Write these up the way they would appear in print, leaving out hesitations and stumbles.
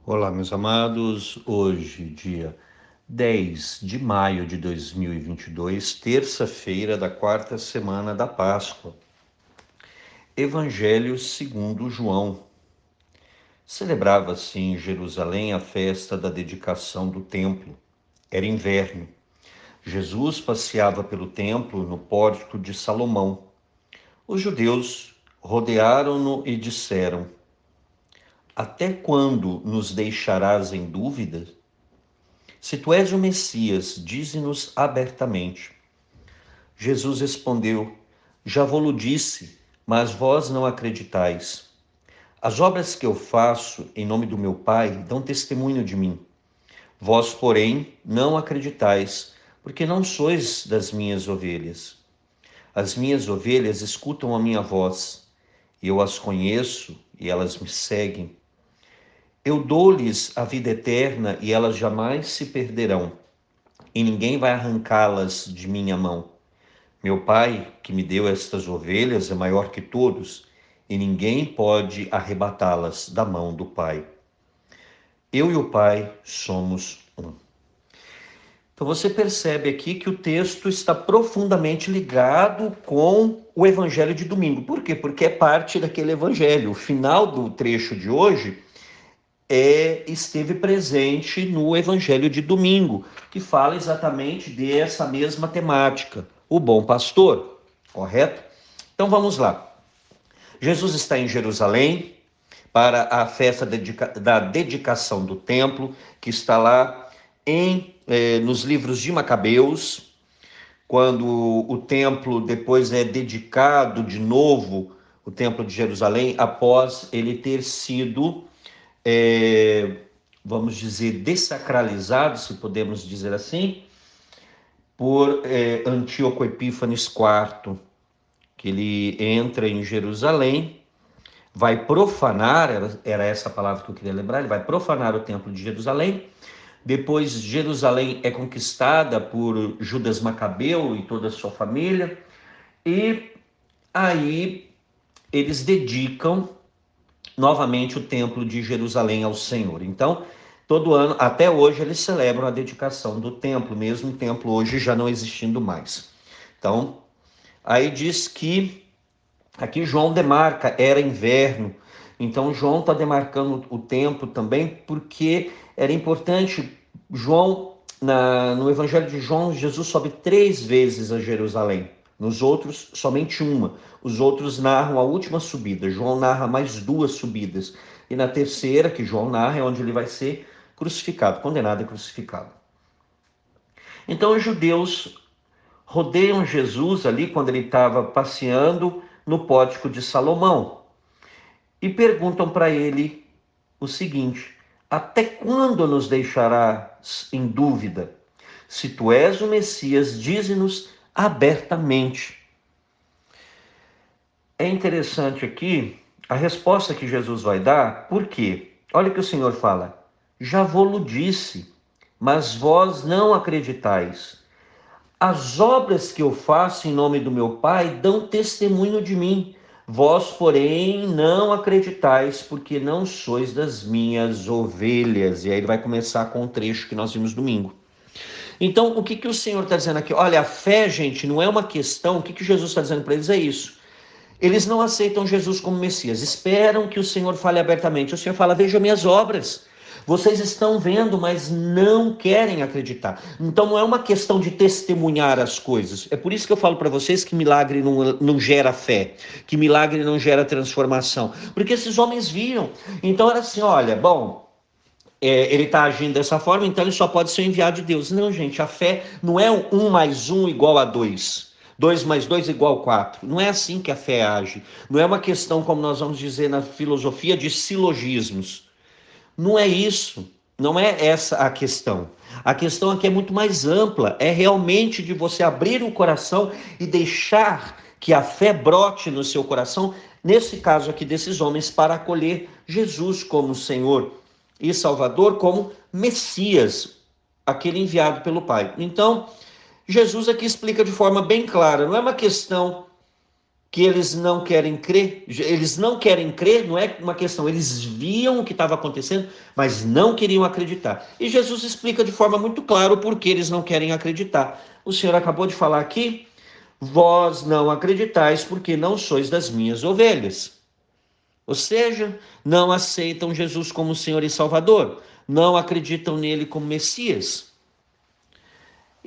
Olá, meus amados. Hoje, dia 10 de maio de 2022, terça-feira da quarta semana da Páscoa. Evangelho segundo João. Celebrava-se em Jerusalém a festa da dedicação do templo. Era inverno. Jesus passeava pelo templo no pórtico de Salomão. Os judeus rodearam-no e disseram: Até quando nos deixarás em dúvida? Se tu és o Messias, dize-nos abertamente. Jesus respondeu: Já vou-lo disse, mas vós não acreditais. As obras que eu faço em nome do meu Pai dão testemunho de mim. Vós, porém, não acreditais, porque não sois das minhas ovelhas. As minhas ovelhas escutam a minha voz. Eu as conheço e elas me seguem. Eu dou-lhes a vida eterna e elas jamais se perderão, e ninguém vai arrancá-las de minha mão. Meu Pai, que me deu estas ovelhas, é maior que todos, e ninguém pode arrebatá-las da mão do Pai. Eu e o Pai somos um. Então você percebe aqui que o texto está profundamente ligado com o Evangelho de domingo. Por quê? Porque é parte daquele Evangelho. O final do trecho de hoje esteve presente no Evangelho de domingo, que fala exatamente dessa mesma temática, o bom pastor, correto? Então vamos lá. Jesus está em Jerusalém para a festa da dedicação do templo, que está lá nos livros de Macabeus, quando o templo depois é dedicado de novo, o templo de Jerusalém, após ele ter sido vamos dizer, dessacralizado, se podemos dizer assim, por Antíoco Epífanes IV, que ele entra em Jerusalém, vai profanar, era essa palavra que eu queria lembrar, ele vai profanar o templo de Jerusalém. Depois Jerusalém é conquistada por Judas Macabeu e toda a sua família, e aí eles dedicam novamente o templo de Jerusalém ao Senhor. Então, todo ano, até hoje, eles celebram a dedicação do templo, mesmo o templo hoje já não existindo mais. Então, aí diz que, aqui João demarca, era inverno, então João está demarcando o tempo também, porque era importante. No Evangelho de João, Jesus sobe 3 vezes a Jerusalém. Nos outros, somente uma. Os outros narram a última subida. João narra mais 2 subidas. E na terceira, que João narra, é onde ele vai ser crucificado, condenado e crucificado. Então os judeus rodeiam Jesus ali quando ele estava passeando no pórtico de Salomão e perguntam para ele o seguinte: até quando nos deixarás em dúvida? Se tu és o Messias, dize-nos abertamente. É interessante aqui a resposta que Jesus vai dar, por quê? Olha o que o Senhor fala: já vou-lo disse, mas vós não acreditais. As obras que eu faço em nome do meu Pai dão testemunho de mim. Vós, porém, não acreditais, porque não sois das minhas ovelhas. E aí ele vai começar com o trecho que nós vimos domingo. Então, o que o Senhor está dizendo aqui? Olha, a fé, gente, não é uma questão. O que Jesus está dizendo para eles é isso. Eles não aceitam Jesus como Messias, esperam que o Senhor fale abertamente. O Senhor fala: veja minhas obras. Vocês estão vendo, mas não querem acreditar. Então não é uma questão de testemunhar as coisas. É por isso que eu falo para vocês que milagre não gera fé, que milagre não gera transformação. Porque esses homens viram. Então era assim: olha, bom, ele está agindo dessa forma, então ele só pode ser enviado de Deus. Não, gente, a fé não é 1 mais 1 igual a 2. 2 mais 2 igual a 4. Não é assim que a fé age. Não é uma questão, como nós vamos dizer na filosofia, de silogismos. Não é isso. Não é essa a questão. A questão aqui é muito mais ampla. É realmente de você abrir o coração e deixar que a fé brote no seu coração, nesse caso aqui desses homens, para acolher Jesus como Senhor e Salvador, como Messias, aquele enviado pelo Pai. Então, Jesus aqui explica de forma bem clara, não é uma questão que eles não querem crer. Eles não querem crer, não é uma questão, eles viam o que estava acontecendo, mas não queriam acreditar. E Jesus explica de forma muito clara o porquê eles não querem acreditar. O Senhor acabou de falar aqui: vós não acreditais porque não sois das minhas ovelhas. Ou seja, não aceitam Jesus como Senhor e Salvador, não acreditam nele como Messias.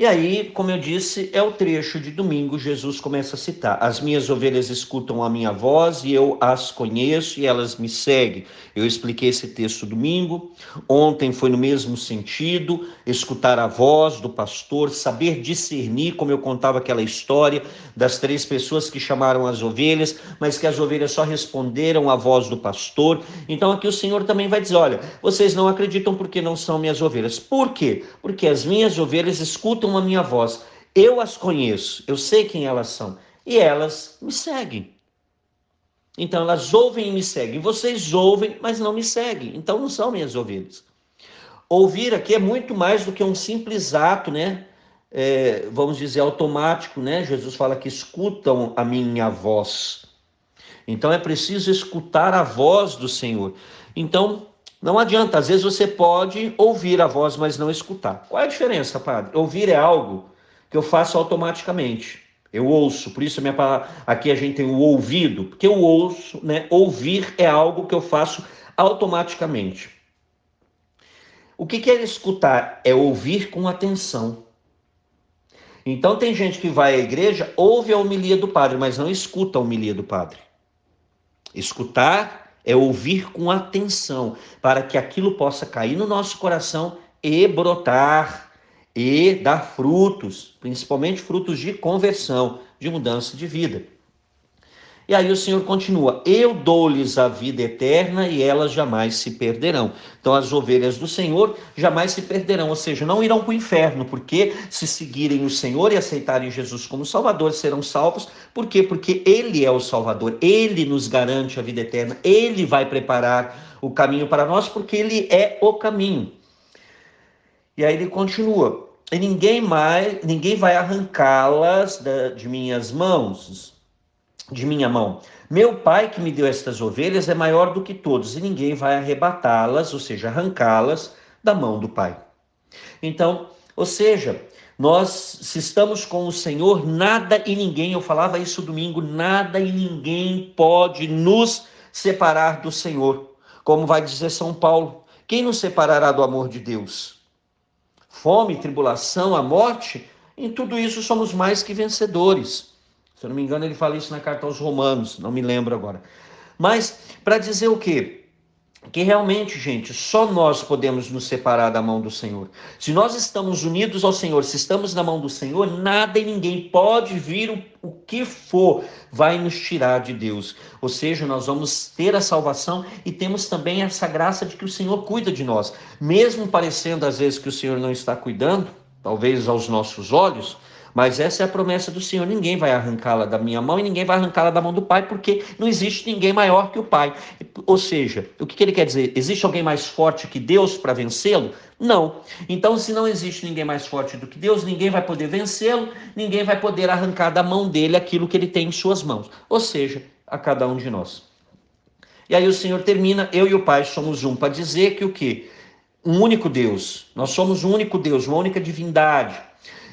E aí, como eu disse, é o trecho de domingo, Jesus começa a citar: as minhas ovelhas escutam a minha voz e eu as conheço e elas me seguem. Eu expliquei esse texto domingo. Ontem foi no mesmo sentido: escutar a voz do pastor, saber discernir, como eu contava aquela história das 3 pessoas que chamaram as ovelhas, mas que as ovelhas só responderam à voz do pastor. Então aqui o Senhor também vai dizer: olha, vocês não acreditam porque não são minhas ovelhas. Por quê? Porque as minhas ovelhas escutam a minha voz, eu as conheço, eu sei quem elas são, e elas me seguem. Então elas ouvem e me seguem. Vocês ouvem, mas não me seguem, então não são minhas ovelhas. Ouvir aqui é muito mais do que um simples ato, né? Vamos dizer, automático, né? Jesus fala que escutam a minha voz. Então é preciso escutar a voz do Senhor. Então, não adianta, às vezes você pode ouvir a voz, mas não escutar. Qual é a diferença, padre? Ouvir é algo que eu faço automaticamente. Eu ouço, por isso a minha palavra, aqui a gente tem o ouvido, porque eu ouço, né? Ouvir é algo que eu faço automaticamente. O que é escutar? É ouvir com atenção. Então tem gente que vai à igreja, ouve a homilia do padre, mas não escuta a homilia do padre. Escutar é ouvir com atenção, para que aquilo possa cair no nosso coração e brotar, e dar frutos, principalmente frutos de conversão, de mudança de vida. E aí o Senhor continua: eu dou-lhes a vida eterna e elas jamais se perderão. Então as ovelhas do Senhor jamais se perderão, ou seja, não irão para o inferno, porque se seguirem o Senhor e aceitarem Jesus como Salvador, serão salvos. Por quê? Porque Ele é o Salvador, Ele nos garante a vida eterna, Ele vai preparar o caminho para nós, porque Ele é o caminho. E aí ele continua: e ninguém vai arrancá-las de minhas mãos, de minha mão. Meu pai que me deu estas ovelhas é maior do que todos, e ninguém vai arrebatá-las, ou seja, arrancá-las da mão do pai. Então, ou seja, nós, se estamos com o Senhor, nada e ninguém, eu falava isso domingo, nada e ninguém pode nos separar do Senhor. Como vai dizer São Paulo: quem nos separará do amor de Deus? Fome, tribulação, a morte? Em tudo isso somos mais que vencedores. Se eu não me engano, ele fala isso na carta aos Romanos, não me lembro agora. Mas para dizer o quê? Que realmente, gente, só nós podemos nos separar da mão do Senhor. Se nós estamos unidos ao Senhor, se estamos na mão do Senhor, nada e ninguém pode vir o que for, vai nos tirar de Deus. Ou seja, nós vamos ter a salvação e temos também essa graça de que o Senhor cuida de nós. Mesmo parecendo às vezes que o Senhor não está cuidando, talvez aos nossos olhos, mas essa é a promessa do Senhor: ninguém vai arrancá-la da minha mão e ninguém vai arrancá-la da mão do Pai, porque não existe ninguém maior que o Pai. Ou seja, o que ele quer dizer? Existe alguém mais forte que Deus para vencê-lo? Não. Então, se não existe ninguém mais forte do que Deus, ninguém vai poder vencê-lo, ninguém vai poder arrancar da mão dele aquilo que ele tem em suas mãos. Ou seja, a cada um de nós. E aí o Senhor termina: eu e o Pai somos um, para dizer que o quê? Um único Deus. Nós somos um único Deus, uma única divindade.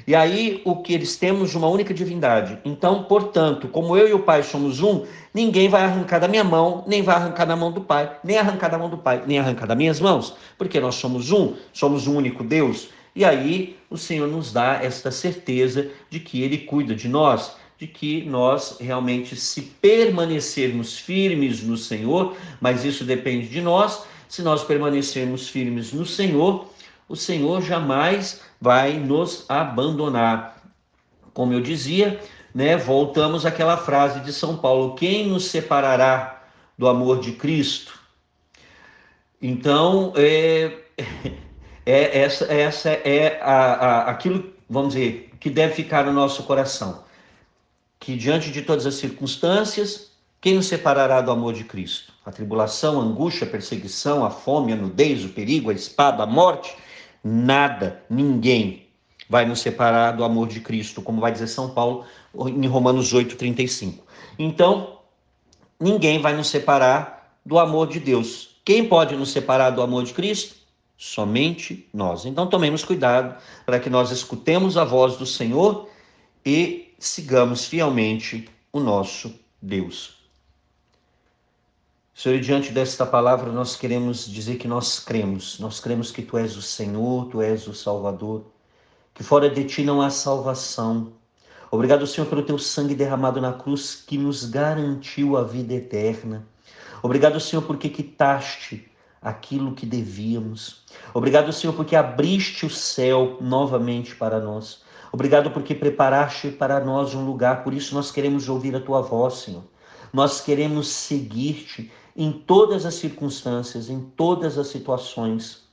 E aí, o que eles temos, uma única divindade. Então, portanto, como eu e o Pai somos um, ninguém vai arrancar da minha mão, nem vai arrancar da mão do Pai, nem arrancar da mão do Pai, nem arrancar das minhas mãos, porque nós somos um único Deus. E aí, o Senhor nos dá esta certeza de que Ele cuida de nós, de que nós realmente, se permanecermos firmes no Senhor, mas isso depende de nós, se nós permanecermos firmes no Senhor, o Senhor jamais vai nos abandonar. Como eu dizia, né, voltamos àquela frase de São Paulo: quem nos separará do amor de Cristo? Então, essa é aquilo, vamos dizer, que deve ficar no nosso coração. Que diante de todas as circunstâncias, quem nos separará do amor de Cristo? A tribulação, a angústia, a perseguição, a fome, a nudez, o perigo, a espada, a morte? Nada, ninguém vai nos separar do amor de Cristo, como vai dizer São Paulo em Romanos 8:35. Então, ninguém vai nos separar do amor de Deus. Quem pode nos separar do amor de Cristo? Somente nós. Então, tomemos cuidado para que nós escutemos a voz do Senhor e sigamos fielmente o nosso Deus. Senhor, diante desta palavra, nós queremos dizer que nós cremos que Tu és o Senhor, Tu és o Salvador, que fora de Ti não há salvação. Obrigado, Senhor, pelo Teu sangue derramado na cruz que nos garantiu a vida eterna. Obrigado, Senhor, porque quitaste aquilo que devíamos. Obrigado, Senhor, porque abriste o céu novamente para nós. Obrigado porque preparaste para nós um lugar, por isso nós queremos ouvir a Tua voz, Senhor. Nós queremos seguir-te em todas as circunstâncias, em todas as situações,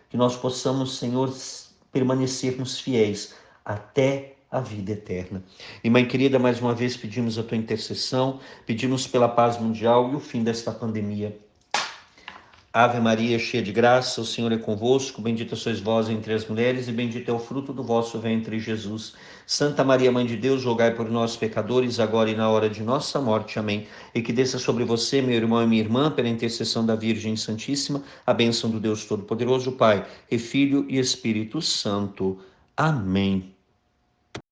que nós possamos, Senhor, permanecermos fiéis até a vida eterna. E, Mãe querida, mais uma vez pedimos a Tua intercessão, pedimos pela paz mundial e o fim desta pandemia. Ave Maria, cheia de graça, o Senhor é convosco, bendita sois vós entre as mulheres e bendito é o fruto do vosso ventre, Jesus. Santa Maria, Mãe de Deus, rogai por nós, pecadores, agora e na hora de nossa morte. Amém. E que desça sobre você, meu irmão e minha irmã, pela intercessão da Virgem Santíssima, a bênção do Deus Todo-Poderoso, Pai, e Filho e Espírito Santo. Amém.